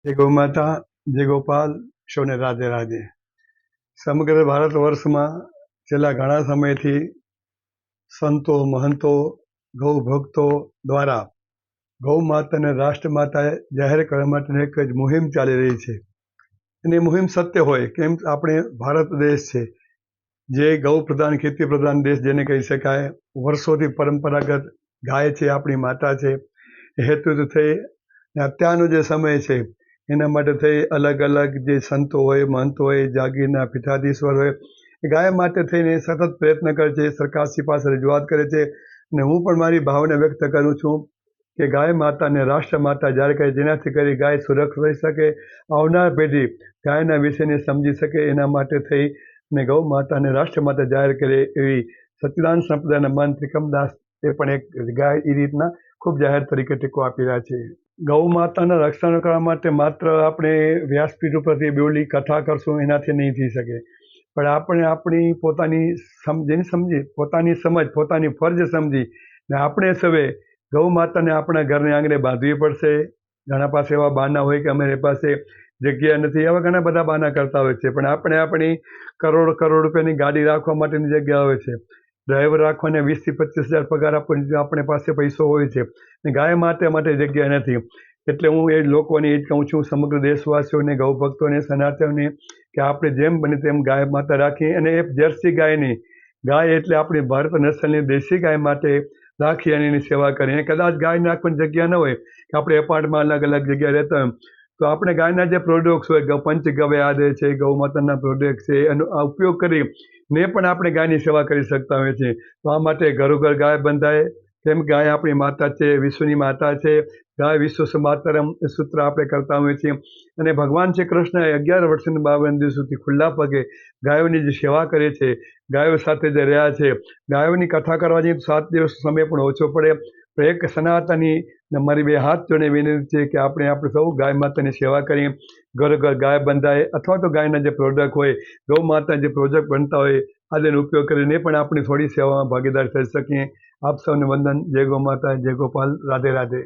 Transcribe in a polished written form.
જય ગૌ માતા, જય ગોપાલ, સૌને રાધે રાધે. સમગ્ર ભારત વર્ષમાં છેલ્લા ઘણા સમયથી સંતો, મહંતો, ગૌ ભક્તો દ્વારા ગૌ માતાને રાષ્ટ્રમાતા જાહેર કરવા માટેની એક જ મુહિમ ચાલી રહી છે. અને એ મુહિમ સત્ય હોય કેમ આપણે ભારત દેશ છે જે ગૌ પ્રધાન, ખેતી પ્રધાન દેશ જેને કહી શકાય. વર્ષોથી પરંપરાગત ગાય છે, આપણી માતા છે. એ હેતુથી થઈ અત્યારનો જે સમય છે એના માટે થઈ અલગ અલગ જે સંતો હોય, મહંતો હોય, જાગીરના પીઠાધીશ્વર હોય, એ ગાય માટે થઈને સતત પ્રયત્ન કરે છે, સરકારશ્રી પાસે રજૂઆત કરે છે. અને હું પણ મારી ભાવના વ્યક્ત કરું છું કે ગાય માતાને રાષ્ટ્ર માતા જ્યારે કહે, જેનાથી કરી ગાય સુરક્ષિત રહી શકે, આવનાર પેઢી ગાયના વિષયને સમજી શકે, એના માટે થઈ ને ગૌ માતાને રાષ્ટ્ર માતા જાહેર કરે એવી સચ્ચિદાનંદ સંપ્રદાયના મહંત ત્રિકમદાસ એ પણ એક ગાય એ રીતના ખૂબ જાહેર તરીકે ટેકો આપી રહ્યા છે. ગૌ માતાના રક્ષણ કરવા માટે માત્ર આપણે વ્યાસપીઠ ઉપરથી બેવલી કથા કરશું એનાથી નહીં થઈ શકે, પણ આપણે આપણી પોતાની સમજી, પોતાની સમજ, પોતાની ફરજ સમજી ને આપણે સૌએ ગૌ માતાને આપણા ઘરને આંગણે બાંધવી પડશે. ઘણા પાસે એવા બહાના હોય કે અમારી પાસે જગ્યા નથી, એવા ઘણા બધા બહાના કરતા હોય છે, પણ આપણે આપણી કરોડ કરોડ રૂપિયાની ગાડી રાખવા માટેની જગ્યા હોય છે, ડ્રાઈવર રાખવાને 20,000 થી 25,000 પગાર આપવાની આપણે પાસે પૈસો હોય છે, ને ગાય માટે જગ્યા નથી. એટલે હું એ લોકોને એ જ કહું છું, સમગ્ર દેશવાસીઓને, ગૌ ભક્તોને, સનાતનોને, કે આપણે જેમ બને તેમ ગાય માતા રાખીએ. અને એ જર્સી ગાયની, ગાય એટલે આપણી ભારત નસ્લની દેશી ગાય માટે રાખી અને એની સેવા કરીએ. કદાચ ગાય નાખવાની જગ્યા ન હોય કે આપણે એપાર્ટમાં અલગ અલગ જગ્યાએ રહેતા હોય, તો આપણે ગાયના જે પ્રોડક્ટ્સ હોય, પંચગવ્ય છે, ગૌ માતાના પ્રોડક્ટ છે, એનો ઉપયોગ કરી ને પણ આપણે ગાયની સેવા કરી શકતા હોઈએ છીએ. તો આ માટે ઘરોઘર ગાય બંધાય, કેમ ગાય આપણી માતા છે, વિશ્વની માતા છે. ગાય વિશ્વ માતરમ સૂત્ર આપણે કરતા હોઈએ છીએ. અને ભગવાન શ્રી કૃષ્ણએ 11 વર્ષ અને 52 દિવસ સુધી ખુલ્લા પગે ગાયોની જે સેવા કરે છે, ગાયો સાથે જે રહ્યા છે, ગાયોની કથા કરવા જઈએ તો 7 દિવસ સમય પણ ઓછો પડે. તો એક સનાતની મારી બે હાથ જોડે વિનંતી છે કે આપણે સૌ ગાય માતાની સેવા કરીએ, ઘર ઘર ગાય બંધાય, અથવા તો ગાયના જે પ્રોડક્ટ હોય, ગૌ માતાના જે પ્રોડક્ટ બનતા હોય, આદિનો ઉપયોગ કરીને પણ આપણે થોડી સેવામાં ભાગીદાર થઈ શકીએ. આપ સૌને વંદન. જય ગૌ માતા, જય ગોપાલ, રાધે રાધે.